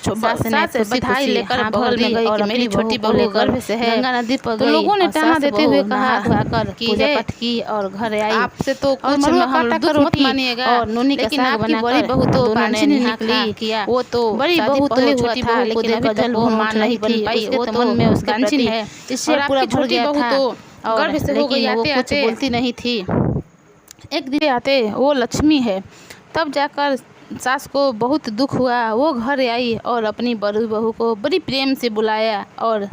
सास ने बधाई लेकर बगल में गई कि मेरी छोटी बहू गर्भ से है। गंगा नदी पर तो गई लोगों ने और ताना सास देते बहू हुए नहा कहा धुआ कर कि पूजा हे, पाठ की और घर आई। आपसे तो और कुछ मरुआ हम काटा दुख कर मत रोटी मानिएगा, और नूनी का लेकिन साग आपकी बनाकर बड़ी बहू तो दोनों ने बांझिन नहा निकली। किया। वो तो बड़ी शादी बहू पहले तो हुआ छोटी था, बहू को लेकिन अभी देखकर तक जल वो भूख मां नहीं बन थी, पाई। उसके वो तो तो मन में उसके बांझिन प्रति है। ईर्ष्या और पूरा आपकी भर छोटी गया बहू था तो और गर्भ से हो गई लेकिन वो आते कुछ आते। बोलती नहीं थी। एक दिन आते वो लक्ष्मी है। तब जाकर सास को बहुत दुख हुआ। वो घर आई और अपनी बड़ी बहू को बड़ी प्रेम से बुलाया और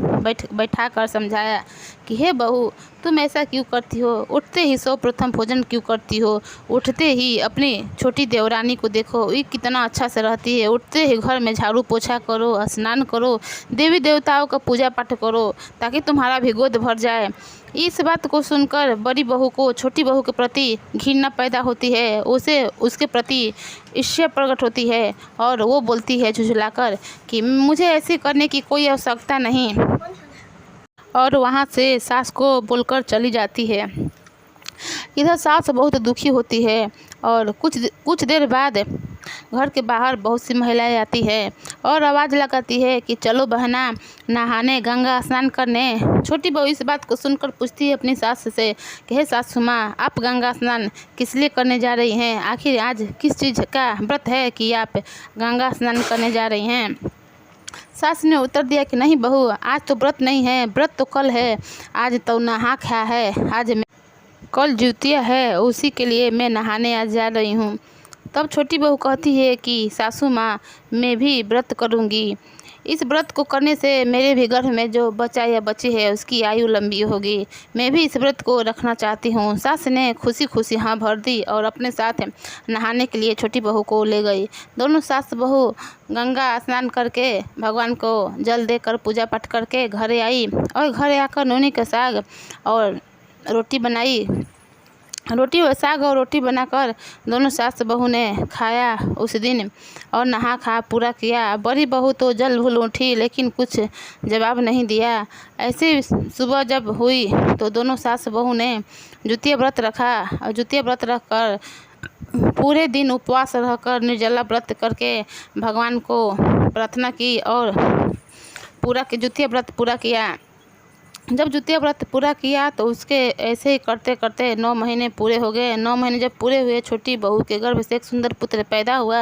बैठा कर समझाया कि हे बहू, तुम ऐसा क्यों करती हो? उठते ही सर्वप्रथम भोजन क्यों करती हो? उठते ही अपनी छोटी देवरानी को देखो, ये कितना अच्छा से रहती है। उठते ही घर में झाड़ू पोछा करो, स्नान करो, देवी देवताओं का पूजा पाठ करो, ताकि तुम्हारा भी गोद भर जाए। इस बात को सुनकर बड़ी बहू को छोटी बहू के प्रति घृणा पैदा होती है। उसे उसके प्रति ईर्ष्या प्रकट होती है और वो बोलती है झुझलाकर कि मुझे ऐसे करने की कोई आवश्यकता नहीं, और वहाँ से सास को बोलकर चली जाती है। इधर सास बहुत दुखी होती है और कुछ देर बाद घर के बाहर बहुत सी महिलाएं आती है और आवाज़ लगाती है कि चलो बहना नहाने, गंगा स्नान करने। छोटी बहू इस बात को सुनकर पूछती है अपनी सास से कि हे सासू माँ, आप गंगा स्नान किस लिए करने जा रही हैं? आखिर आज किस चीज़ का व्रत है कि आप गंगा स्नान करने जा रही हैं? सास ने उत्तर दिया कि नहीं बहू, आज तो व्रत नहीं है, व्रत तो कल है। आज तो नहा खा है, कल ज्योतिया है, उसी के लिए मैं नहाने आज जा रही हूँ। तब छोटी बहू कहती है कि सासू माँ, मैं भी व्रत करूँगी। इस व्रत को करने से मेरे भी गर्भ में जो बच्चा या बच्ची है उसकी आयु लंबी होगी। मैं भी इस व्रत को रखना चाहती हूँ। सास ने खुशी खुशी हाँ भर दी और अपने साथ नहाने के लिए छोटी बहू को ले गई। दोनों सास बहू गंगा स्नान करके भगवान को जल देकर पूजा पाठ करके घरे आई और घरे आकर नूनी का साग और रोटी बनाई। साग और रोटी बनाकर दोनों सास बहू ने खाया उस दिन और नहा खा पूरा किया। बड़ी बहू तो जल भूल उठी लेकिन कुछ जवाब नहीं दिया। ऐसे सुबह जब हुई तो दोनों सास बहू ने द्वितीय व्रत रखा और द्वितीय व्रत रखकर पूरे दिन उपवास रहकर निर्जला व्रत करके भगवान को प्रार्थना की और द्वितीय व्रत पूरा किया। जब द्वितीय व्रत पूरा किया तो उसके ऐसे ही करते करते 9 महीने पूरे हो गए। 9 महीने जब पूरे हुए, छोटी बहू के गर्भ से एक सुंदर पुत्र पैदा हुआ।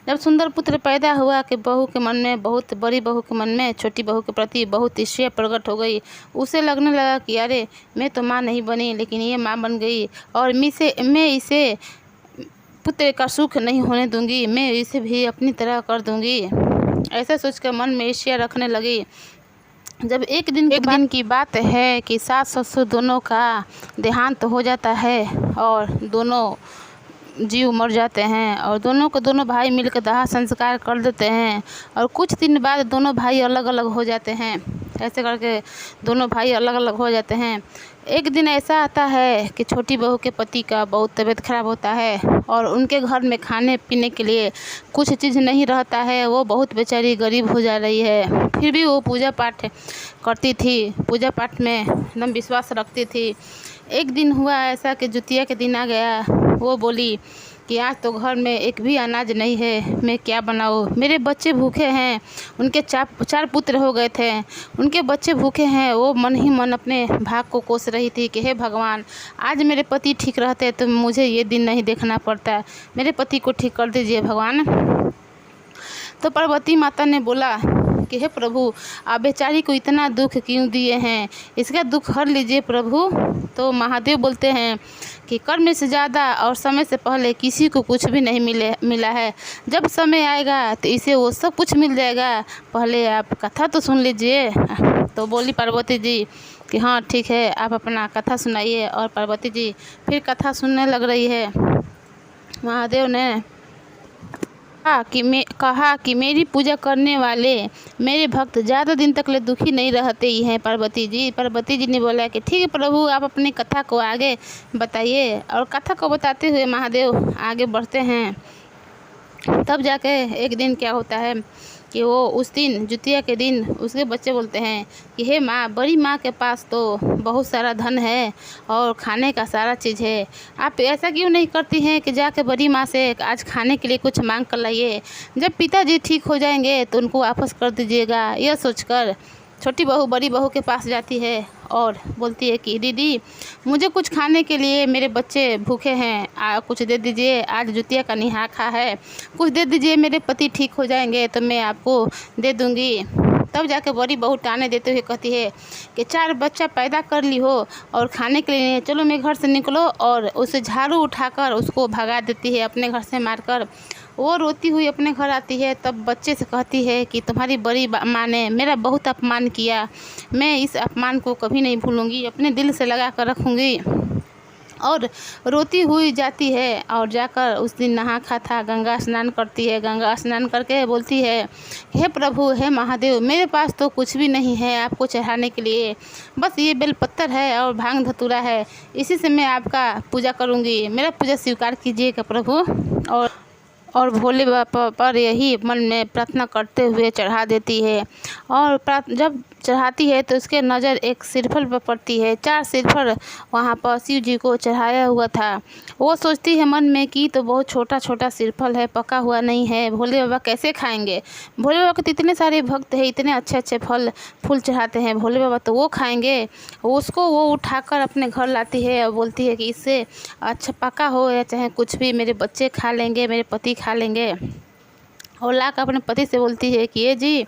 जब सुंदर पुत्र पैदा हुआ कि बड़ी बहू के मन में छोटी बहू के प्रति बहुत ईर्ष्या प्रकट हो गई। उसे लगने लगा कि अरे, मैं तो माँ नहीं बनी लेकिन ये माँ बन गई और मैं इसे पुत्र का सुख नहीं होने दूंगी, मैं इसे भी अपनी तरह कर दूंगी। ऐसा सोचकर मन में ईर्ष्या रखने लगी। जब एक दिन की बात है कि सास ससुर दोनों का देहांत हो जाता है और दोनों जीव मर जाते हैं और दोनों भाई मिलकर दाह संस्कार कर देते हैं और कुछ दिन बाद दोनों भाई अलग अलग हो जाते हैं। ऐसे करके दोनों भाई अलग अलग हो जाते हैं। एक दिन ऐसा आता है कि छोटी बहू के पति का बहुत तबीयत खराब होता है और उनके घर में खाने पीने के लिए कुछ चीज़ नहीं रहता है। वो बहुत बेचारी गरीब हो जा रही है, फिर भी वो पूजा पाठ करती थी, पूजा पाठ में एकदम विश्वास रखती थी। एक दिन हुआ ऐसा कि द्वितीया के दिन आ गया। वो बोली कि आज तो घर में एक भी अनाज नहीं है, मैं क्या बनाऊँ? मेरे बच्चे भूखे हैं। उनके 4 पुत्र हो गए थे, उनके बच्चे भूखे हैं। वो मन ही मन अपने भाग को कोस रही थी कि हे भगवान, आज मेरे पति ठीक रहते तो मुझे ये दिन नहीं देखना पड़ता। मेरे पति को ठीक कर दीजिए भगवान। तो पार्वती माता ने बोला कि हे प्रभु, आप बेचारी को इतना दुख क्यों दिए हैं? इसका दुख हर लीजिए प्रभु। तो महादेव बोलते हैं कि कर्म से ज़्यादा और समय से पहले किसी को कुछ भी नहीं मिला है। जब समय आएगा तो इसे वो सब कुछ मिल जाएगा। पहले आप कथा तो सुन लीजिए। तो बोली पार्वती जी कि हाँ ठीक है, आप अपना कथा सुनाइए। और पार्वती जी फिर कथा सुनने लग रही है। महादेव ने कहा कि मेरी पूजा करने वाले मेरे भक्त ज़्यादा दिन तक ले दुखी नहीं रहते ही हैं पार्वती जी ने बोला कि ठीक है प्रभु, आप अपनी कथा को आगे बताइए। और कथा को बताते हुए महादेव आगे बढ़ते हैं। तब जाके एक दिन क्या होता है कि वो उस दिन द्वितीया के दिन उसके बच्चे बोलते हैं कि हे माँ, बड़ी माँ के पास तो बहुत सारा धन है और खाने का सारा चीज़ है। आप ऐसा क्यों नहीं करती हैं कि जाके बड़ी माँ से आज खाने के लिए कुछ मांग कर लाइए। जब पिताजी ठीक हो जाएंगे तो उनको वापस कर दीजिएगा। यह सोचकर छोटी बहू बड़ी बहू के पास जाती है और बोलती है कि दीदी, मुझे कुछ खाने के लिए, मेरे बच्चे भूखे हैं, कुछ दे दीजिए। आज द्वितीया का निहा खा है, कुछ दे दीजिए। मेरे पति ठीक हो जाएंगे तो मैं आपको दे दूँगी। तब जाके बड़ी बहू ताने देते हुए कहती है कि 4 बच्चा पैदा कर ली हो और खाने के लिए चलो मेरे घर से निकलो। और उसे झाड़ू उठाकर उसको भगा देती है अपने घर से मारकर। वो रोती हुई अपने घर आती है। तब बच्चे से कहती है कि तुम्हारी बड़ी माँ ने मेरा बहुत अपमान किया, मैं इस अपमान को कभी नहीं भूलूंगी, अपने दिल से लगा कर रखूँगी। और रोती हुई जाती है और जाकर उस दिन नहा खा गंगा स्नान करती है। गंगा स्नान करके बोलती है, हे प्रभु, हे महादेव, मेरे पास तो कुछ भी नहीं है आपको चढ़ाने के लिए, बस ये बेलपत्तर है और भांग धतूरा है, इसी से मैं आपका पूजा करूँगी, मेरा पूजा स्वीकार कीजिएगा प्रभु। और भोले बाबा पर यही मन में प्रार्थना करते हुए चढ़ा देती है। और जब चढ़ाती है तो उसके नज़र एक श्रीफल पर पड़ती है। 4 श्रीफल वहाँ पर शिव जी को चढ़ाया हुआ था। वो सोचती है मन में कि तो बहुत छोटा छोटा श्रीफल है, पका हुआ नहीं है, भोले बाबा कैसे खाएंगे। भोले बाबा के तो इतने सारे भक्त हैं, इतने अच्छे अच्छे फूल चढ़ाते हैं भोले बाबा, तो वो खाएंगे। उसको वो उठाकर अपने घर लाती है और बोलती है कि इससे अच्छा पका हो या चाहे कुछ भी, मेरे बच्चे खा लेंगे, मेरे पति खा लेंगे। और लाकर अपने पति से बोलती है कि ये जी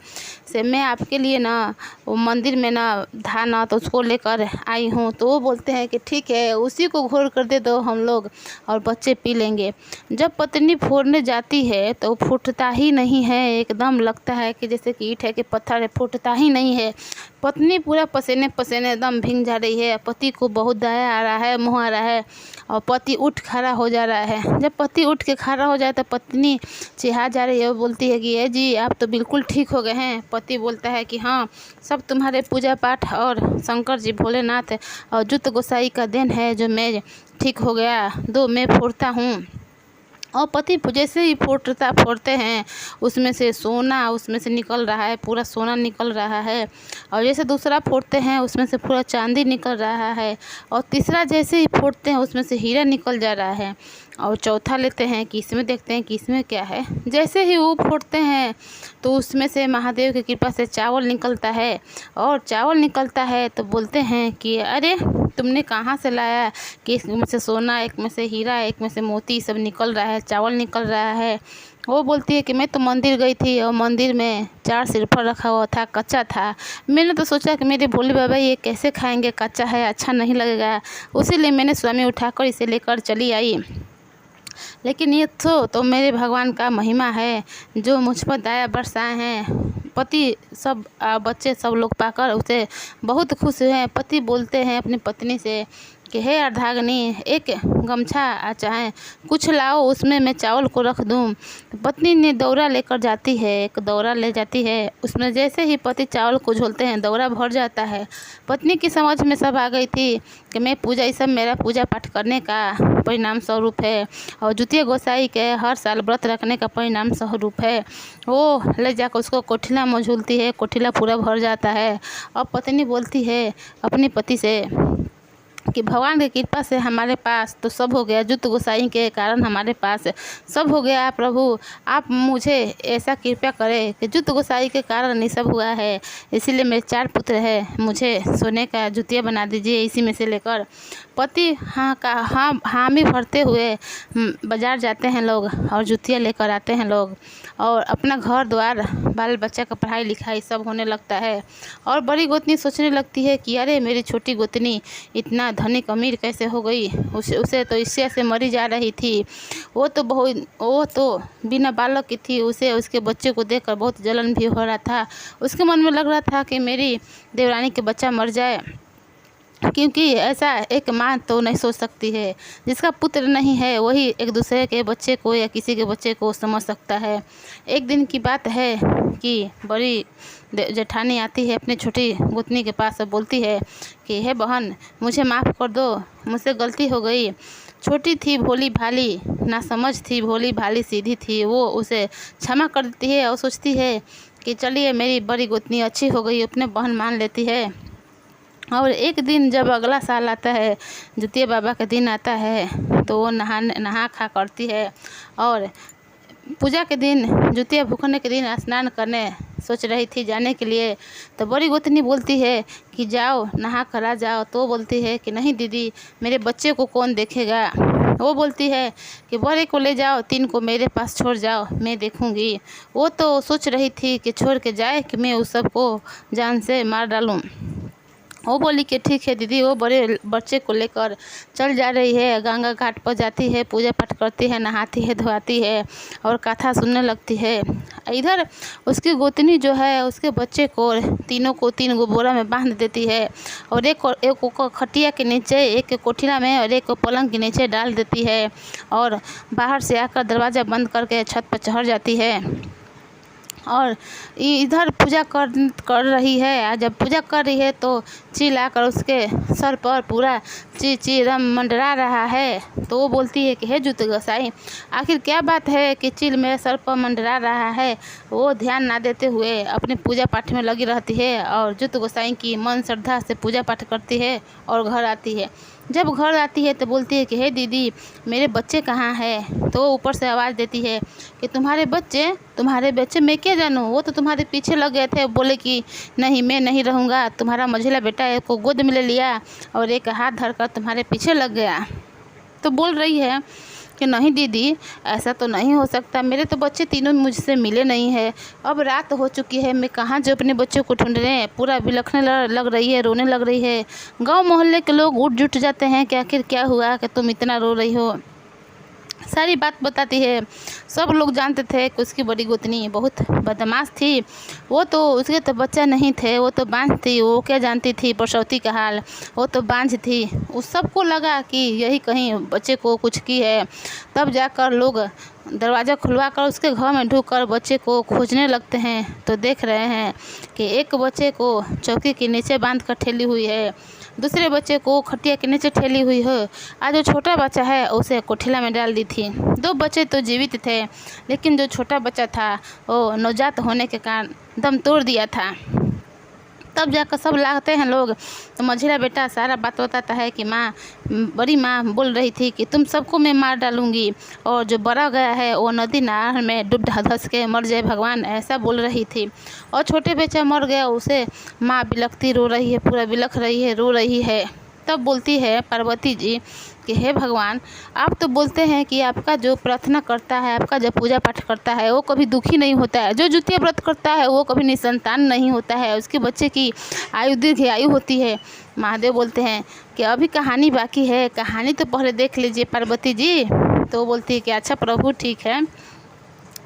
से मैं आपके लिए ना वो मंदिर में ना था ना, तो उसको लेकर आई हूँ। तो वो बोलते हैं कि ठीक है, उसी को घोर कर दे दो हम लोग और बच्चे पी लेंगे। जब पत्नी फोड़ने जाती है तो फूटता ही नहीं है, एकदम लगता है कि जैसे कि ईंट है कि पत्थर है, फूटता ही नहीं है। पत्नी पूरा पसीने पसीने एकदम भीग जा रही है। पति को बहुत दया आ रहा है, मोह आ रहा है और पति उठ खड़ा हो जा रहा है। जब पति उठ के खड़ा हो जाए तो पत्नी चिढ़ा जा रही है। वो बोलती है कि ये जी आप तो बिल्कुल ठीक हो गए हैं। पति बोलता है कि हाँ, सब तुम्हारे पूजा पाठ और शंकर जी भोलेनाथ और जुत गोसाई का देन है जो मैं ठीक हो गया, दो मैं फोड़ता हूँ। और पति जैसे ही फोड़ते हैं उसमें से सोना उसमें से निकल रहा है, पूरा सोना निकल रहा है। और जैसे दूसरा फोड़ते हैं उसमें से पूरा चांदी निकल रहा है। और तीसरा जैसे ही फोड़ते हैं उसमें से हीरा निकल जा रहा है। और चौथा लेते हैं कि इसमें देखते हैं कि इसमें क्या है। जैसे ही वो फोड़ते हैं तो उसमें से महादेव की कृपा से चावल निकलता है। और चावल निकलता है तो बोलते हैं कि अरे तुमने कहाँ से लाया, कि एक में से सोना, एक में से हीरा, एक में से मोती सब निकल रहा है, चावल निकल रहा है। वो बोलती है कि मैं तो मंदिर गई थी और मंदिर में 4 श्रीफल रखा हुआ था, कच्चा था। मैंने तो सोचा कि मेरे भोले बाबा ये कैसे खाएंगे, कच्चा है, अच्छा नहीं लगेगा, उसीलिए मैंने स्वामी उठाकर इसे लेकर चली आई। लेकिन ये तो मेरे भगवान का महिमा है जो मुझ पर दया बरसाए हैं। पति सब बच्चे सब लोग पाकर उसे बहुत खुश हुए हैं। पति बोलते हैं अपनी पत्नी से कि हे अर्धांगिनी, एक गमछा चाहे कुछ लाओ, उसमें मैं चावल को रख दूं। पत्नी ने दौरा लेकर जाती है, एक दौरा ले जाती है। उसमें जैसे ही पति चावल को झोलते हैं दौरा भर जाता है। पत्नी की समझ में सब आ गई थी कि मैं पूजा, ये सब मेरा पूजा पाठ करने का परिणाम स्वरूप है और जुतिया गोसाई के हर साल व्रत रखने का परिणाम स्वरूप है। वो ले जाकर उसको कोठिला में झूलती है, कोठिला पूरा भर जाता है। और पत्नी बोलती है अपने पति से कि भगवान की कृपा से हमारे पास तो सब हो गया, जुत गोसाई के कारण हमारे पास सब हो गया। प्रभु आप मुझे ऐसा कृपा करें कि जुत गोसाई के कारण ये सब हुआ है, इसीलिए मेरे 4 पुत्र हैं, मुझे सोने का जुतिया बना दीजिए इसी में से लेकर। पति हामी भरते हुए बाज़ार जाते हैं लोग और जुतिया लेकर आते हैं लोग और अपना घर द्वार बाल बच्चा का पढ़ाई लिखाई सब होने लगता है। और बड़ी गोतनी सोचने लगती है कि अरे मेरी छोटी गोतनी इतना धनिक अमीर कैसे हो गई, उसे तो ईर्ष्या से मरी जा रही थी। वो तो बिना बालक की थी, उसे उसके बच्चे को देखकर बहुत जलन भी हो रहा था। उसके मन में लग रहा था कि मेरी देवरानी के बच्चा मर जाए, क्योंकि ऐसा एक माँ तो नहीं सोच सकती है। जिसका पुत्र नहीं है वही एक दूसरे के बच्चे को या किसी के बच्चे को समझ सकता है। एक दिन की बात है कि बड़ी जेठानी आती है अपनी छोटी गोतनी के पास और बोलती है कि हे बहन, मुझे माफ़ कर दो, मुझसे गलती हो गई। छोटी थी भोली भाली, ना समझ थी, भोली भाली सीधी थी। वो उसे क्षमा कर देती है और सोचती है कि चलिए मेरी बड़ी गोतनी अच्छी हो गई, अपने बहन मान लेती है। और एक दिन जब अगला साल आता है, जुतिया बाबा का दिन आता है, तो वो नहा खा करती है और पूजा के दिन, जुतिया भूखने के दिन स्नान करने सोच रही थी जाने के लिए। तो बड़ी गोतनी बोलती है कि जाओ नहा कर आ जाओ। तो बोलती है कि नहीं दीदी, मेरे बच्चे को कौन देखेगा। वो बोलती है कि बड़े को ले जाओ, 3 को मेरे पास छोड़ जाओ, मैं देखूंगी। वो तो सोच रही थी कि छोड़ के जाए कि मैं उस सबको जान से मार डालूं। वो बोली कि ठीक है दीदी। वो बड़े बच्चे को लेकर चल जा रही है, गंगा घाट पर जाती है, पूजा पाठ करती है, नहाती है, धोती है और कथा सुनने लगती है। इधर उसकी गोतनी जो है उसके बच्चे को, तीनों को 3 गो बोरा में बांध देती है और एक को खटिया के नीचे, एक के कोठिला में और एक को पलंग के नीचे डाल देती है और बाहर से आकर दरवाज़ा बंद करके छत पर चढ़ जाती है। और इधर पूजा कर रही है। जब पूजा कर रही है तो चिल्लाकर उसके सर पर पूरा चीरम मंडरा रहा है। तो वो बोलती है कि हे जुत गोसाई, आखिर क्या बात है कि चील मेरे सर पर मंडरा रहा है। वो ध्यान ना देते हुए अपने पूजा पाठ में लगी रहती है और जुत गोसाई की मन श्रद्धा से पूजा पाठ करती है और घर आती है। जब घर आती है तो बोलती है कि हे दीदी, मेरे बच्चे कहाँ हैं। तो ऊपर से आवाज़ देती है कि तुम्हारे बच्चे मैं क्या जानूँ, वो तो तुम्हारे पीछे लग गए थे। बोले कि नहीं, मैं नहीं रहूँगा। तुम्हारा मझिला बेटा एक को गोद में ले लिया और एक हाथ धरकर तुम्हारे पीछे लग गया। तो बोल रही है कि नहीं दीदी, ऐसा तो नहीं हो सकता, मेरे तो बच्चे तीनों मुझसे मिले नहीं है। अब रात हो चुकी है, मैं कहाँ जो अपने बच्चों को ढूंढने, पूरा बिलखने लग रही है, रोने लग रही है। गांव मोहल्ले के लोग उठ जुट जाते हैं कि आखिर क्या हुआ कि तुम इतना रो रही हो। सारी बात बताती है। सब लोग जानते थे कि उसकी बड़ी गोतनी बहुत बदमाश थी। वो तो उसके तो बच्चा नहीं थे, वो तो बांझ थी। वो क्या जानती थी प्रसौती का हाल, वो तो बांझ थी। उस सबको लगा कि यही कहीं बच्चे को कुछ की है। तब जाकर लोग दरवाज़ा खुलवा कर उसके घर में ढुककर बच्चे को खोजने लगते हैं। तो देख रहे हैं कि एक बच्चे को चौकी के नीचे बांध कर ठेली हुई है, दूसरे बच्चे को खटिया के नीचे ठेली हुई है। आज जो छोटा बच्चा है उसे कोठिला में डाल दी थी। 2 बच्चे तो जीवित थे, लेकिन जो छोटा बच्चा था वो नवजात होने के कारण दम तोड़ दिया था। तब जाकर सब लागते हैं लोग। तो मझिला बेटा सारा बात बताता है कि माँ, बड़ी माँ बोल रही थी कि तुम सबको मैं मार डालूंगी, और जो बड़ा गया है वो नदी नार में डूब धंस के मर जाए भगवान, ऐसा बोल रही थी। और छोटे बच्चा मर गया, उसे माँ बिलखती रो रही है, पूरा बिलख रही है, रो रही है। तब बोलती है पार्वती जी कि हे भगवान, आप तो बोलते हैं कि आपका जो प्रार्थना करता है, आपका जो पूजा पाठ करता है वो कभी दुखी नहीं होता है। जो जुतिया व्रत करता है वो कभी निसंतान नहीं होता है, उसके बच्चे की आयु दीर्घ आयु होती है। महादेव बोलते हैं कि अभी कहानी बाकी है, कहानी तो पहले देख लीजिए पार्वती जी। तो बोलती है कि अच्छा प्रभु, ठीक है।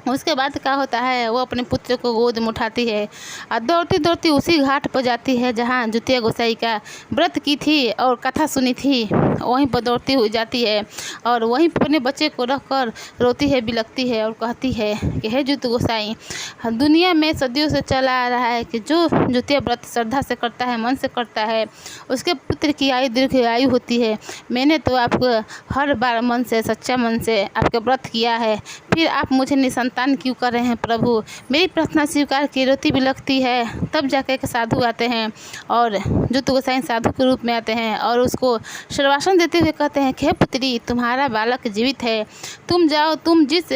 उसके बाद क्या होता है, वो अपने पुत्र को गोद में उठाती है और दौड़ती दौड़ती उसी घाट पर जाती है जहाँ जुतिया गोसाई का व्रत की थी और कथा सुनी थी। वहीं पर दौड़ती हुई जाती है और वहीं पर अपने बच्चे को रखकर रोती है, बिलखती है और कहती है कि हे जुत गोसाई, दुनिया में सदियों से चला आ रहा है कि जो जुतिया व्रत श्रद्धा से करता है, मन से करता है, उसके पुत्र की आयु दीर्घ आयु होती है। मैंने तो आपको हर बार मन से, सच्चा मन से आपके व्रत किया है, फिर आप मुझे निसंतान क्यों कर रहे हैं प्रभु? मेरी प्रार्थना स्वीकार की। रोती बिलखती है। तब जाकर एक साधु आते हैं और जुत गोसाई साधु के रूप में आते हैं और उसको शर्वासन देते हुए कहते हैं कि हे पुत्री, तुम्हारा बालक जीवित है, तुम जाओ, तुम जिस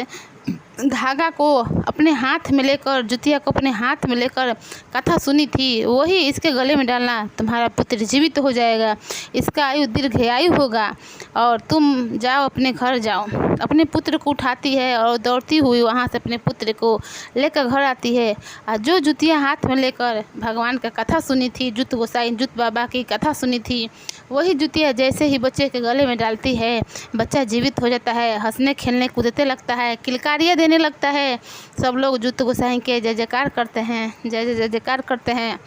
धागा को अपने हाथ में लेकर, जुतिया को अपने हाथ में लेकर कथा सुनी थी, वही इसके गले में डालना, तुम्हारा पुत्र जीवित हो जाएगा, इसका आयु दीर्घ आयु होगा, और तुम जाओ, अपने घर जाओ। अपने पुत्र को उठाती है और दौड़ती हुई वहाँ से अपने पुत्र को लेकर घर आती है। और जो जुतिया हाथ में लेकर भगवान का कथा सुनी थी, जुत गोसाई, जुत बाबा की कथा सुनी थी, वही जुतिया जैसे ही बच्चे के गले में डालती है, बच्चा जीवित हो जाता है, हंसने खेलने कूदते लगता है, किलकारियाँ देने लगता है। सब लोग जुत गोसाई के जय जयकार करते हैं, जय जयकार करते हैं।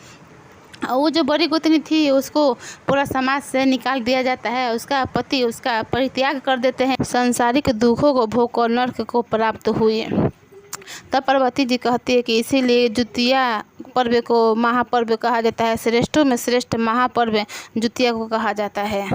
और वो जो बड़ी गोतनी थी उसको पूरा समाज से निकाल दिया जाता है, उसका पति उसका परित्याग कर देते हैं। सांसारिक दुखों को भोग कर नर्क को प्राप्त हुए। तब पार्वती जी कहती है कि इसीलिए जुतिया पर्व को महापर्व कहा जाता है, श्रेष्ठों में श्रेष्ठ महापर्व जुतिया को कहा जाता है।